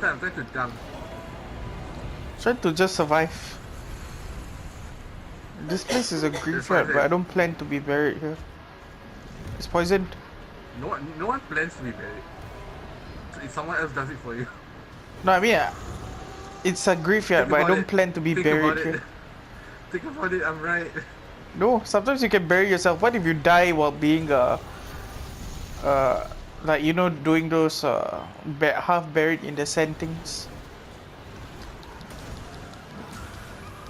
time I'm trying to dunk. Trying to just survive. This place is a graveyard, but I don't plan to be buried here. It's poisoned. No one plans to be buried. If someone else does it for you. No, I mean, it's a graveyard, but I don't plan to be buried here. Think about it, I'm right. No, sometimes you can bury yourself. What if you die while being like, you know, doing those half buried in the sand things?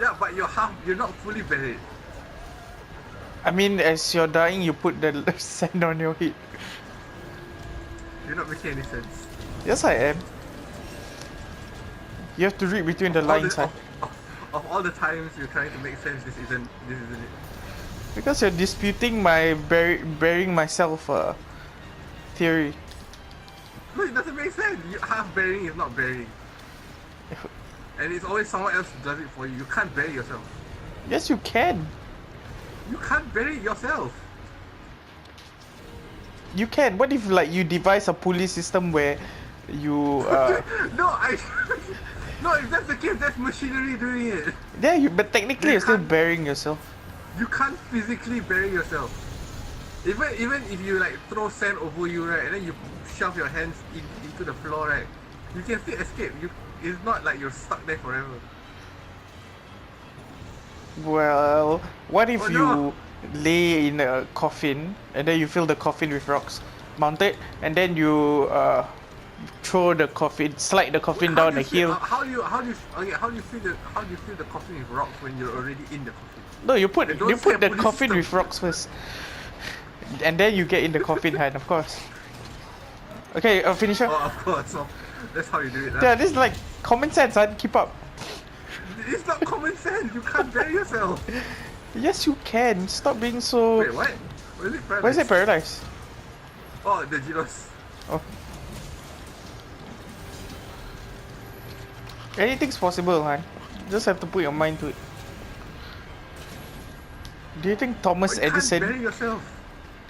Yeah, but you're not fully buried. I mean, as you're dying, you put the sand on your head. You're not making any sense. Yes, I am. You have to read between the lines, huh? Of all the times you're trying to make sense, this isn't it. Because you're disputing my burying myself theory. No, it doesn't make sense. Half burying is not burying. And it's always someone else who does it for you. You can't bury yourself. Yes, you can. You can't bury yourself. You can. What if like you devise a pulley system where you No, if that's the case, that's machinery doing it. Yeah, but technically you're still burying yourself. You can't physically bury yourself. Even if you like throw sand over you, right, and then you shove your hands into the floor, right, you can still escape. It's not like you're stuck there forever. Well, what if you lay in a coffin and then you fill the coffin with rocks, mount it, and then you throw the coffin, slide the coffin down the hill. How do you fill the coffin with rocks when you're already in the coffin? No, you put the coffin with rocks first, and then you get in the coffin hand, of course. Okay, finish up. Oh, of course. So that's how you do it. Yeah, this is like common sense. I'd keep up. It's not common sense. You can't bury yourself. Yes, you can. Stop being so. Wait, what? Where is it paradise? Why is it paradise? Oh, the Genos. Oh. Anything's possible, man. Just have to put your mind to it. Do you think Thomas Edison bury yourself.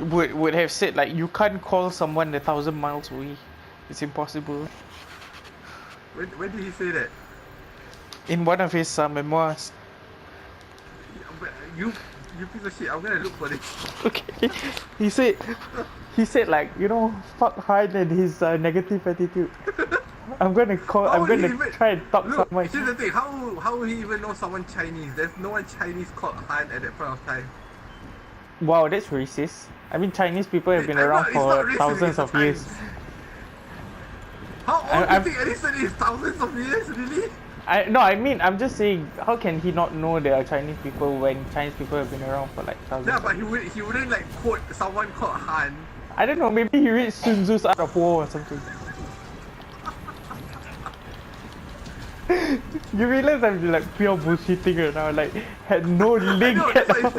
would have said like you can't call someone 1,000 miles away? It's impossible. When did he say that? In one of his memoirs. You piece of shit. I'm gonna look for this. Okay. He said like, you know, fuck Hyde and his negative attitude. I'm gonna try and talk someone. Here's the thing, how will he even know someone Chinese? There's no one Chinese called Han at that point of time. Wow, that's racist. I mean, Chinese people have been around for thousands of years. How old do you think Edison is? Thousands of years? Really? I'm just saying, how can he not know there are Chinese people when Chinese people have been around for like thousands? Yeah, but he wouldn't like quote someone called Han. I don't know, maybe he read Sun Tzu's Art of War or something. You realize I'm like pure bullshitting right now, like had no link at all.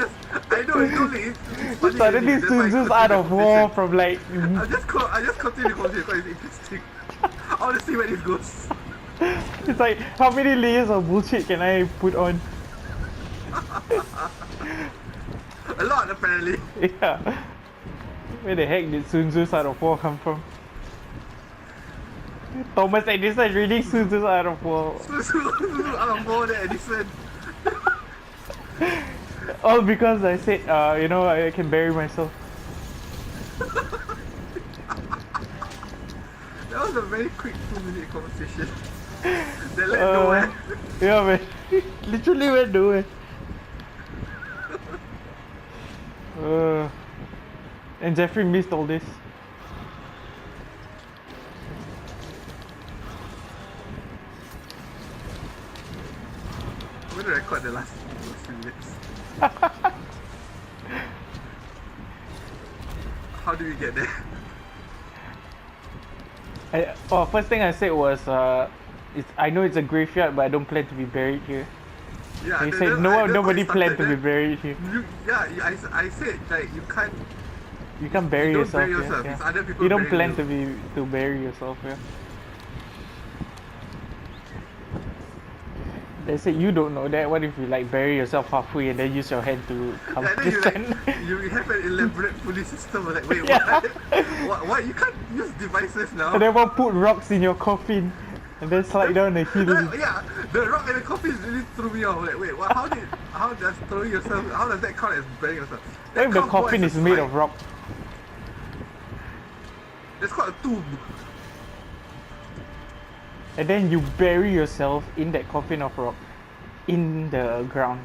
I know, it's no link. It's suddenly Sun Tzu's Art of War from like... I just continue the conversation because it's interesting. I want to see where this goes. It's like, how many layers of bullshit can I put on? A lot, apparently. Yeah. Where the heck did Sun Tzu's Art of War come from? Thomas Edison reading Sun Tzu's Art of War. Sun Tzu's Art of War, the Edison. All because I said, you know, I can bury myself. That was a very quick 2-minute conversation. They led nowhere. Yeah, man. Literally went nowhere. And Jeffrey missed all this. I'm gonna record the last few minutes. How do we get there? First thing I said was, I know it's a graveyard, but I don't plan to be buried here. Yeah, he said nobody planned to be buried here. I said like you can't. You can't bury yourself. Yeah. It's other people you don't plan you. to bury yourself. Yeah. They said you don't know that. What if you like bury yourself halfway and then use your hand to come to the sand? You have an elaborate pulley system. Like, wait, what? You can't use devices now. And then we'll put rocks in your coffin. and then slide down the hill. Yeah, the rock and the coffin really threw me off. Like, wait, what, how does throwing yourself, how does that count as burying yourself? What That if the counts more coffin as is a made slide. of rock? It's called a tomb. And then you bury yourself in that coffin of rock, in the ground.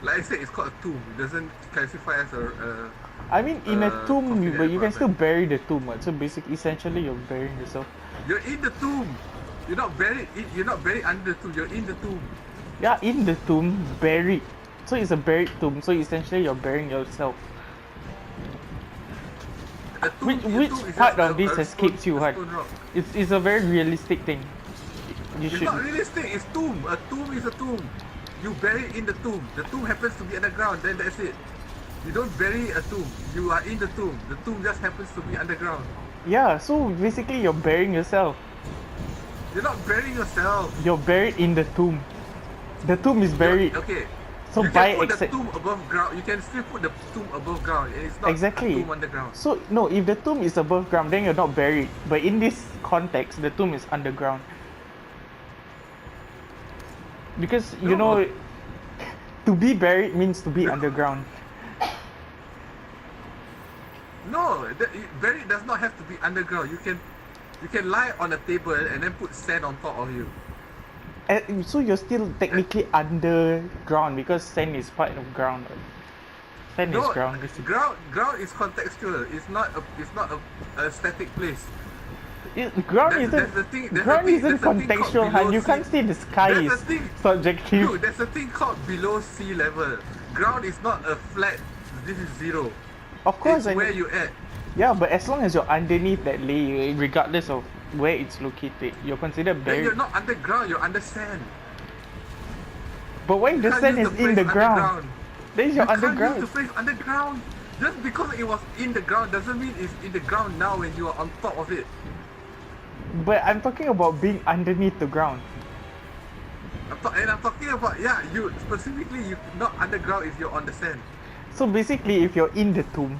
Like I said, it's called a tomb. It doesn't classify as a I mean, in a tomb, coffin but you can at still bury the tomb. So basically, essentially, you're burying yourself. You're in the tomb. You're not buried. You're not buried under the tomb. You're in the tomb. Yeah, in the tomb, buried. So it's a buried tomb. So essentially, you're burying yourself. A tomb, Which a tomb is part just of this a escapes stone- you, a Han? stone rock. It's a very realistic thing. You It's should. not realistic. It's tomb. A tomb is a tomb. You bury in the tomb. The tomb happens to be underground. Then that's it. You don't bury a tomb. You are in the tomb. The tomb just happens to be underground. Yeah, so basically, you're burying yourself. You're not burying yourself. You're buried in the tomb. The tomb is buried. Okay. So you by can put the except. tomb above ground. You can still put the tomb above ground, and it's not Exactly. a tomb underground. So no, if the tomb is above ground, then you're not buried. But in this context, the tomb is underground. Because you No. know, to be buried means to be underground. No, buried does not have to be underground. You can lie on a table and then put sand on top of you. So you're still technically underground because sand is part of ground. Sand is No, ground. basically. ground is contextual. It's not a static place. Ground That's isn't. the thing- that's Ground the thing- isn't that's the thing called contextual, Han. below You sea. can't say the sky That's the is thing. subjective. Dude, there's a thing called below sea level. Ground is not a flat. This is zero. Of course, It's and where you at. yeah, but as long as you're underneath that layer, regardless of where it's located, you're considered Then buried. you're not underground. You're under sand. But when the Can't sand use is the in the phrase ground, underground. then You you're can't use underground. the phrase underground. Just because it was in the ground doesn't mean it's in the ground now when you are on top of it. But I'm talking about being underneath the ground. I'm talking about, yeah, you specifically, you not underground if you're on the sand. So basically, if you're in the tomb,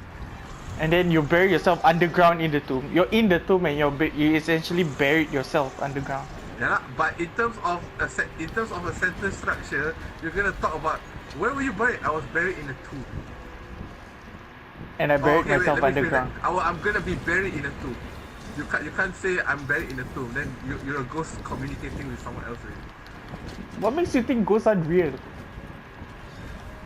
and then you bury yourself underground in the tomb, you're in the tomb and you essentially buried yourself underground. Yeah, but in terms of a sentence structure, you're gonna talk about where were you buried? I was buried in a tomb. And I buried okay, myself let me underground. say that. I'm gonna be buried in a tomb. You can't say I'm buried in a tomb. Then you're a ghost communicating with someone else. Already. What makes you think ghosts are real?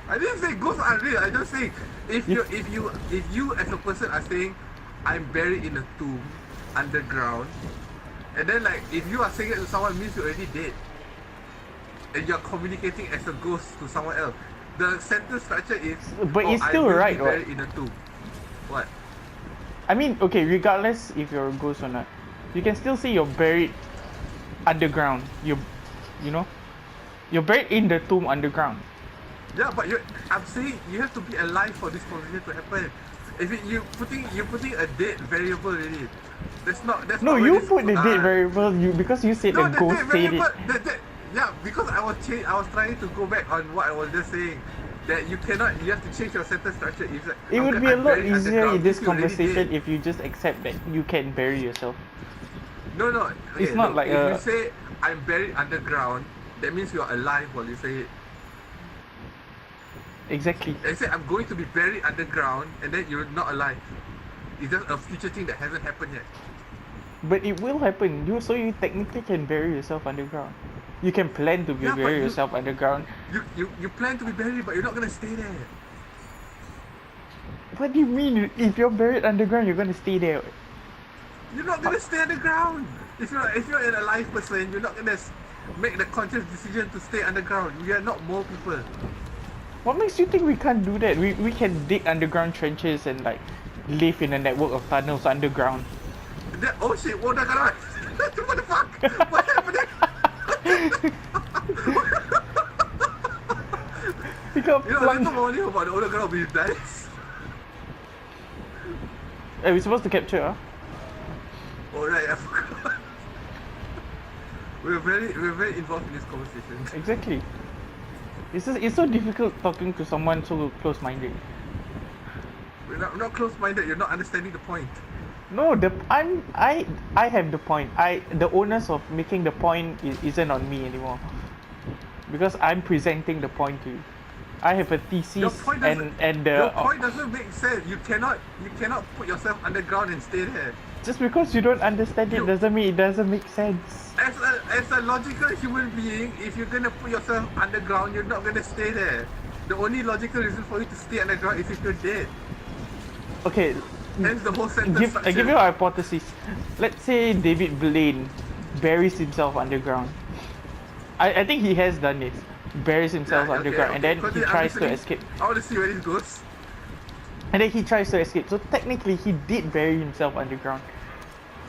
I didn't say ghosts are real. I just say if you as a person are saying I'm buried in a tomb underground, and then like if you are saying it to someone means you're already dead, and you're communicating as a ghost to someone else. The sentence structure is But it's I still will be right, buried what? in a tomb. What? I mean, okay, regardless if you're a ghost or not, you can still say you're buried underground. You know, you're buried in the tomb underground. Yeah, but I'm saying you have to be alive for this conversation to happen. If you're putting a dead variable in it, that's not No, not you really- put the date variable because you said No, the the ghost dead said it. variable. Yeah, because I was trying to go back on what I was just saying. That you have to change your sentence structure. If like, It would I'm be a lot buried easier underground, in this if you already conversation did. if you just accept that you can bury yourself. No. Okay, It's not no, like if a- you say I'm buried underground, that means you're alive while you say it. Exactly. I say I'm going to be buried underground, and then you're not alive. It's just a future thing that hasn't happened yet. But it will happen. So you technically can bury yourself underground. You can plan to Yeah, but bury you- yourself underground. You plan to be buried, but you're not gonna stay there. What do you mean? If you're buried underground, you're gonna stay there. You're not gonna stay underground. If you're an alive person, you're not gonna make the conscious decision to stay underground. We are not more people. What makes you think we can't do that? We can dig underground trenches and like live in a network of tunnels underground. Oh shit! What the fuck? What the fuck? What happened? We got You know, plunged. later morning about the older girl being nice. Hey, we're supposed to capture, huh? Alright, I forgot. We're very involved in this conversation. Exactly. It's so difficult talking to someone so close-minded. We're not close-minded. You're not understanding the point. No, I have the point. The onus of making the point isn't on me anymore, because I'm presenting the point to you. I have a thesis and your point doesn't make sense. You cannot put yourself underground and stay there. just because you don't understand it doesn't mean it doesn't make sense. As a logical human being, if you're gonna put yourself underground, you're not gonna stay there. The only logical reason for you to stay underground is if you're dead. Okay, Hence the whole sentence I give you a hypothesis. Let's say David Blaine buries himself underground. I think he has done this. Buries himself underground and then he tries to escape. I want to see where this goes. And then he tries to escape. So technically he did bury himself underground.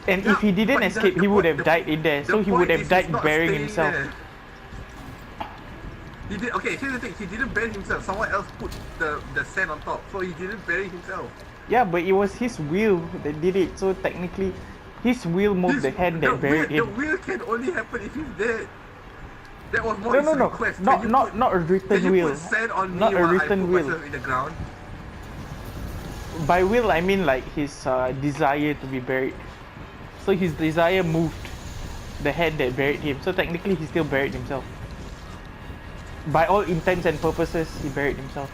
And if he didn't escape, he would have died in there. So he would have died burying himself. He did. Okay, here's the thing. He didn't bury himself. Someone else put the sand on top. So he didn't bury himself. Yeah, but it was his will that did it. So technically, his will moved the hand that buried him. The will can only happen if he's dead. That was more his request. Not a written can will. You put sand on Not me a while written I put will. myself in the ground? By will, I mean like his desire to be buried. So his desire moved the hand that buried him. So technically, he still buried himself. By all intents and purposes, he buried himself.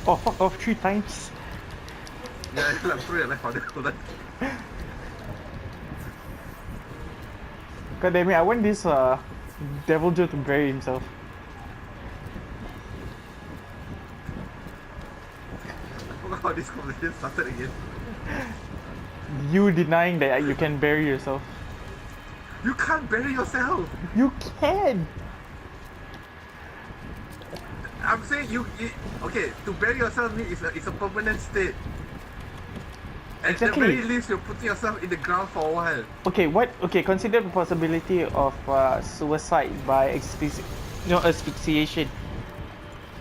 Oh, fuck off 3 times. Yeah, I'm sorry, I found it. Hold on. God damn it, I want this Devil Joe to bury himself. I forgot how this conversation started again. You denying that you can bury yourself. You can't bury yourself. You can! I'm saying okay, to bury yourself means it's a permanent state. At the very least, you're putting yourself in the ground for a while. Okay, consider the possibility of suicide by asphyxiation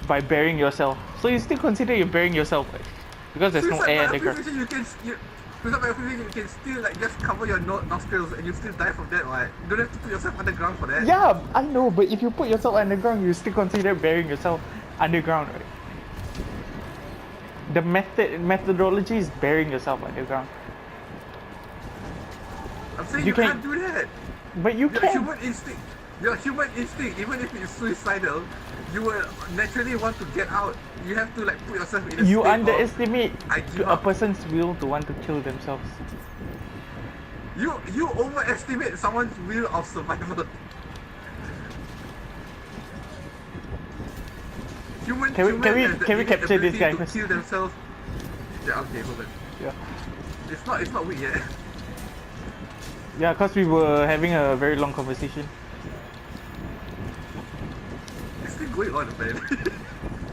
by burying yourself. So you still consider you're burying yourself, right? Because there's no air in the ground. Suicide by asphyxiation, you can still like just cover your nostrils and you still die from that, right? You don't have to put yourself underground for that. Yeah, I know, but if you put yourself underground, you still consider burying yourself underground, right? The methodology is burying yourself underground. I'm saying you can't do that. But you can. Your human instinct, even if it's suicidal, you will naturally want to get out. You have to like put yourself in a You state underestimate of, a person's will to want to kill themselves. You overestimate someone's will of survival. Can we capture this guy first? Kill themselves. Yeah, okay, hold on. Yeah. It's not weak yet. Yeah, cause we were having a very long conversation. It's still going on, man.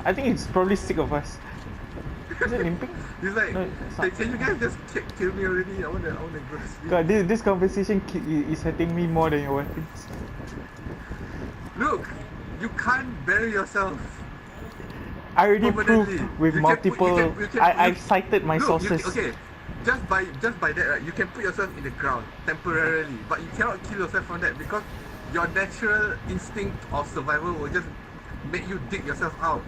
I think it's probably sick of us. Is it limping? He's like, No, hey, can you guys just kill me already? I wanna go to sleep. God, this conversation is hurting me more than your weapons. Look, you can't bury yourself. I already proved with multiple. I've cited my sources. Okay, just by that, right, you can put yourself in the ground temporarily, but you cannot kill yourself from that because your natural instinct of survival will just make you dig yourself out.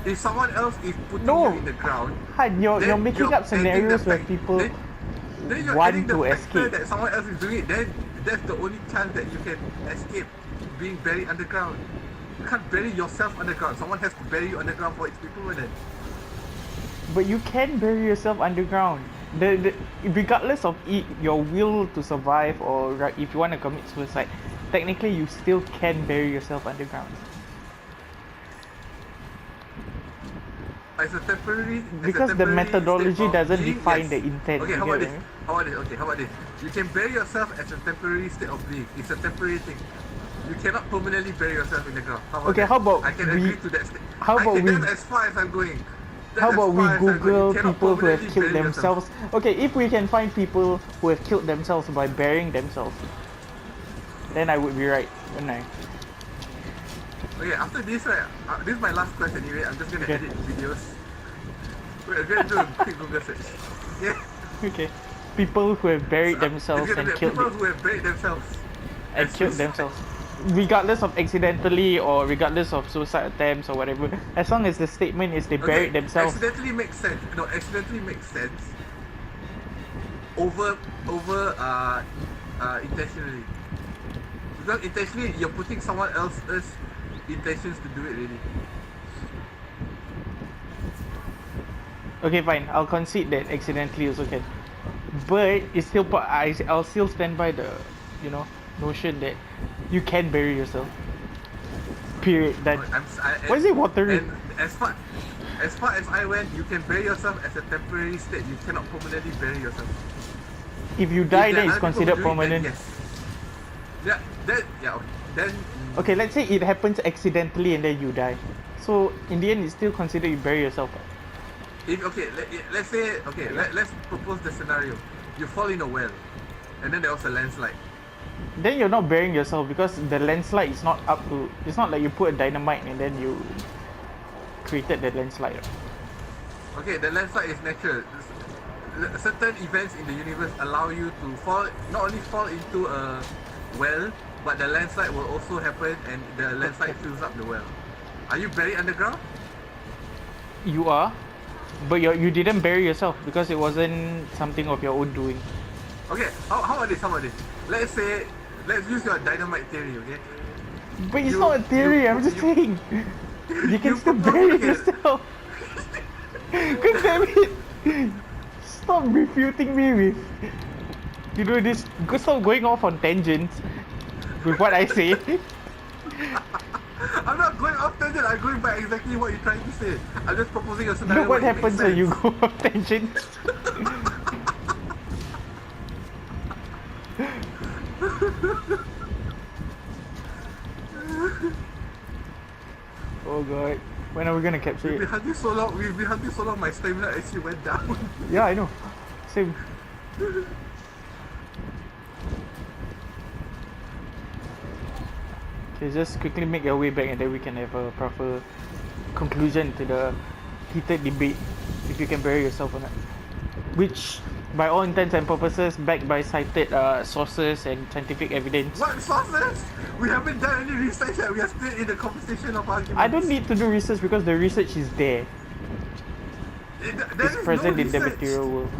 If someone else is putting you in the ground, you're making up scenarios where people then you're want adding the to factor escape. that someone else is doing it. Then that's the only chance that you can escape being buried underground. You can't bury yourself underground. Someone has to bury you underground for it to be permanent. But you can bury yourself underground. Regardless of your will to survive or if you want to commit suicide, technically you still can bury yourself underground. As a temporary, because the methodology doesn't define the intent. Okay, how about this? You can bury yourself as a temporary state of being. It's a temporary thing. You cannot permanently bury yourself in the ground. How about I can agree to that state. That's as far as I'm going. How about we Google people who have killed themselves? Okay, if we can find people who have killed themselves by burying themselves, then I would be right, wouldn't I? Okay, after this, right, this is my last question anyway. I'm just gonna edit videos. We're gonna do a quick Google search. Yeah. Okay. People who have buried themselves and killed people who have buried themselves. And killed themselves. regardless of accidentally or regardless of suicide attempts or whatever, as long as the statement is they buried themselves. Accidentally makes sense. No, accidentally makes sense. Over intentionally. Because intentionally, you're putting someone else's intentions to do it. Really. Okay, fine. I'll concede that accidentally also can, but it's still. I'll still stand by the, notion that you can bury yourself. Period. That. Why is it watery? And as far as I went, you can bury yourself as a temporary state. You cannot permanently bury yourself. If you die, If then there it's are people considered who do it, permanent. then yes. Then. Okay, let's say it happens accidentally and then you die. So in the end, it's still considered you bury yourself. Let's say let's propose the scenario. You fall in a well, and then there was a landslide. Then you're not burying yourself because the landslide is not up to. It's not like you put a dynamite and then you created the landslide. Okay, the landslide is natural. Certain events in the universe allow you to not only fall into a well, but the landslide will also happen, and the landslide fills up the well. Are you buried underground? You are, but you didn't bury yourself because it wasn't something of your own doing. Okay, how about this? Let's use your dynamite theory, okay? But it's not a theory, I'm just saying. You can still bury yourself. God damn it. Stop refuting me with, this. Stop going off on tangents with what I say. I'm not going off tangent, I'm going by exactly what you're trying to say. I'm just proposing a scenario. Look what happens when you go off tangents. Oh god, when are we gonna capture it? We've been hunting so long, my stamina actually went down. Yeah, I know. Same. Okay, just quickly make your way back and then we can have a proper conclusion to the heated debate if you can bury yourself or not. Which, by all intents and purposes, backed by cited sources and scientific evidence. What sources? We haven't done any research yet. We are still in the conversation of arguments. I don't need to do research because the research is there. It's present in the material world.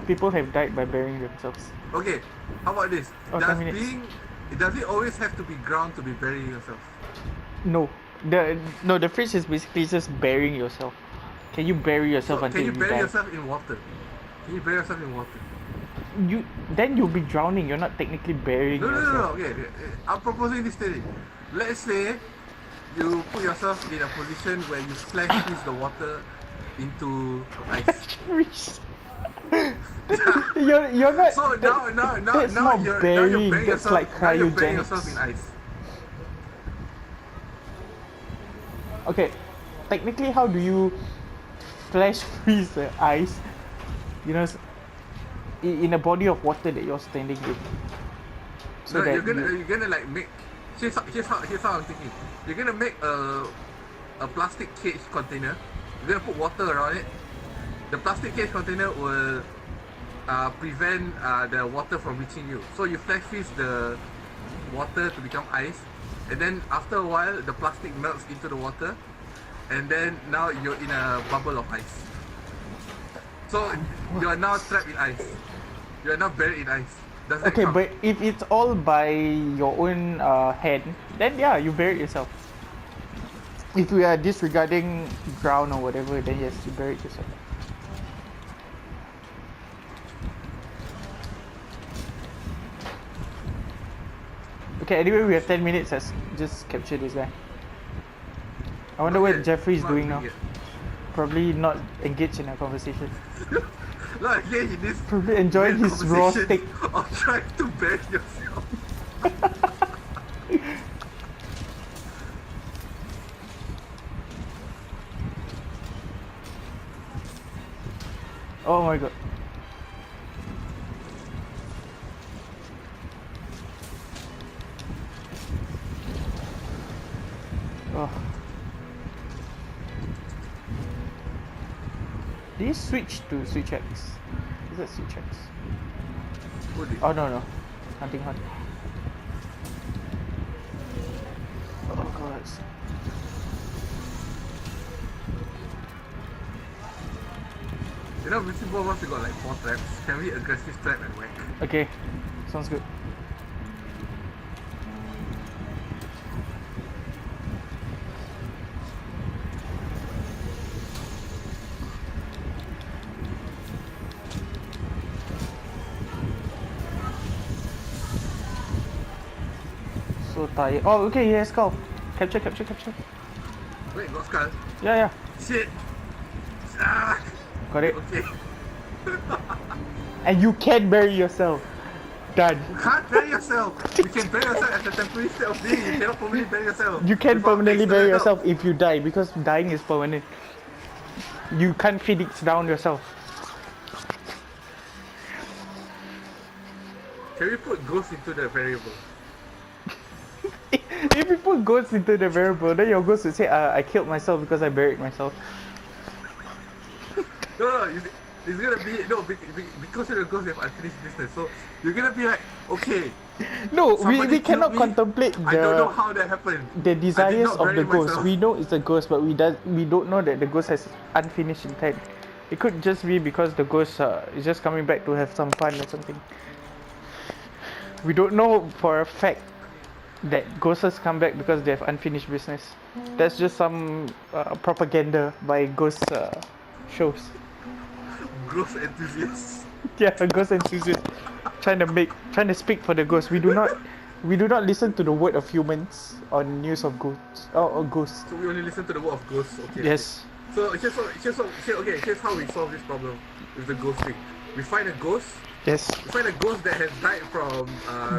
People have died by burying themselves. Okay, how about this? Oh, Does it always have to be ground to be burying yourself? No. The phrase is basically just burying yourself. Can you bury yourself until you die? Can you bury yourself in water? Can you bury yourself in water? Then you'll be drowning. You're not technically burying yourself. No. Okay. I'm proposing this theory. Let's say you put yourself in a position where you flash freeze the water into ice. You're not. So now you're burying That's yourself. like Now you're burying cryogenics. yourself in ice. Okay, technically, how do you flash freeze the ice? In a body of water that you're standing in. So no, that you're gonna like make. Here's how I'm thinking. You're gonna make a plastic cage container. You're gonna put water around it. The plastic cage container will prevent the water from reaching you. So you flash freeze the water to become ice, and then after a while the plastic melts into the water, and then now you're in a bubble of ice. So you are now trapped in ice. You are now buried in ice. Does that okay, count? but if it's all by your own hand, then yeah, you bury yourself. If we are disregarding ground or whatever, then yes, you bury yourself. Okay, anyway, we have 10 minutes. Let's just capture this guy. I wonder what Jeffrey's doing now. Probably not engaged in a conversation. Not engaged in this. Probably enjoying his raw steak. Of trying to bury yourself. Oh my god. Oh. Did you switch to Switch X? Is that Switch X? Oh no. Hunting Hunt. You know, between both of us, we got like 4 traps. Can we aggressive trap and whack? Okay, sounds good. So tired. Oh, okay, he has skull. Capture. Wait, got skull? Yeah. Shit! Ah! Got it. Okay. And you can bury yourself. Done. You can't bury yourself! You can bury yourself as a temporary state of being. You cannot permanently bury yourself. You can without permanently bury external yourself help. if you die, because dying is permanent. You can't phoenix down yourself. Can we put ghosts into the variable? If you put ghosts into the variable, then your ghost will say, I killed myself because I buried myself. No, it's gonna be because you're a ghost, you have unfinished business. So you're gonna be like, okay, No, somebody we killed cannot me. contemplate I don't know the how that happened. desires not of bury the ghost. myself. We know it's a ghost, but we don't know that the ghost has unfinished intent. It could just be because the ghost is just coming back to have some fun or something. We don't know for a fact that ghosts come back because they have unfinished business. That's just some propaganda by ghost shows. Ghost enthusiasts. Yeah, ghost enthusiasts trying to speak for the ghost. We do not listen to the word of humans on news of ghosts or ghosts. So we only listen to the word of ghosts. Okay. Yes. So here's how we solve this problem with the ghost thing. We find a ghost. Yes. We find a ghost that has died from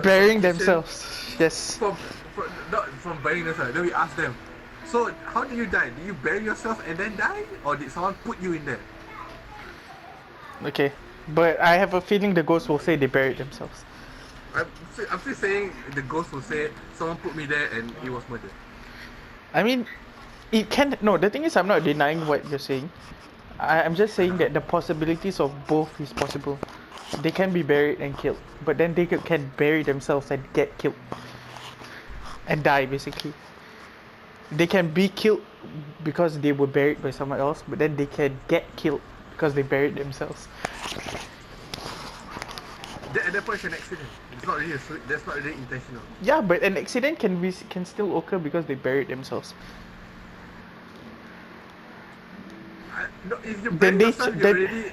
Burying suffocation, themselves. Yes. not from burying themselves. Then we ask them. So how did you die? Did you bury yourself and then die, or did someone put you in there? Okay. But I have a feeling the ghost will say they buried themselves. I'm still saying the ghost will say someone put me there and it was murder. I mean, it can. No, the thing is, I'm not denying what you're saying. I'm just saying that the possibilities of both is possible. They can be buried and killed, but then they can bury themselves and get killed and die, basically. They can be killed because they were buried by someone else, but then they can get killed because they buried themselves. At that point, it's an accident. It's not really that's not really intentional. Yeah, but an accident can still occur because they buried themselves. No, if you Then bury they yourself, ch- you're then- already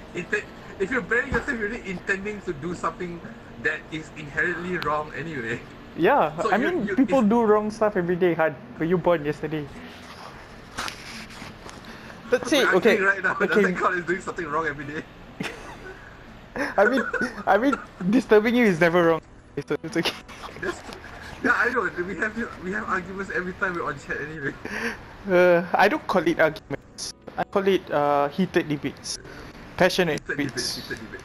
if you bury yourself, you're really intending to do something that is inherently wrong anyway. Yeah, So I mean, you- people if- do wrong stuff every day. Had were you born yesterday? Let's say, We're okay, arguing right now, does okay. that count as doing something wrong every day? I mean, disturbing you is never wrong. So it's okay. That's yeah, I know. We have arguments every time we're on chat anyway. I don't call it arguments. I call it heated debates, passionate debates. Heated debate.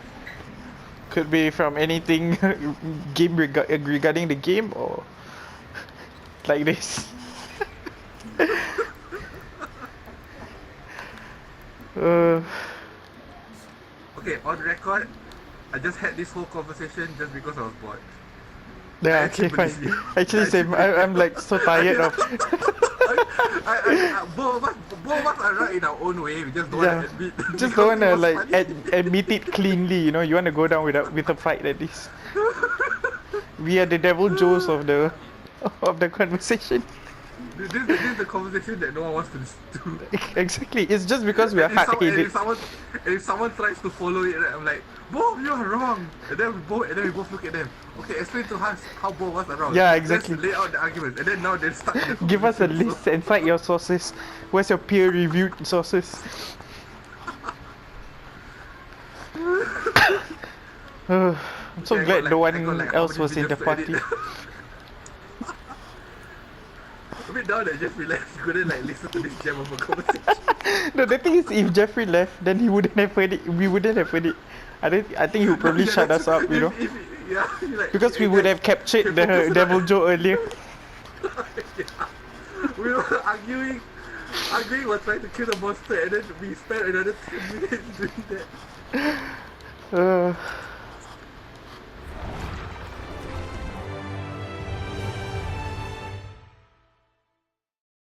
Could be from anything game regarding the game or like this. Okay, on record, I just had this whole conversation just because I was bored. Yeah, I okay, actually fine. believe you. Actually, same. I'm like so tired of. Both of us are right in our own way. We just don't Yeah, want to admit. just because don't wanna it was like funny. admit it cleanly. You know, you wanna go down with a fight like this. We are the devil Joes of the conversation. This is the conversation that no one wants to listen to. Exactly. It's just because we are And if hard-headed. if someone tries to follow it, right, I'm like, Bo, you are wrong. And then we both look at them. Okay, explain to us how both of us are wrong. Yeah, exactly. Let's lay out the arguments. And then now they're stuck in the Give us a conversation. list and cite your sources. Where's your peer-reviewed sources? I'm so Okay, I glad got no like- I got one like how else many was in the videos to party. edit. A bit down that Jeffrey left, you couldn't like listen to this gem of a conversation. No, the thing is, if Jeffrey left, then he wouldn't have heard it. We wouldn't have heard it. I think he would probably shut us up, you know, Yeah, like, because we would have captured the Devil Joe earlier. Yeah. We were arguing, we're trying to kill the monster, and then we spent another 10 minutes doing that.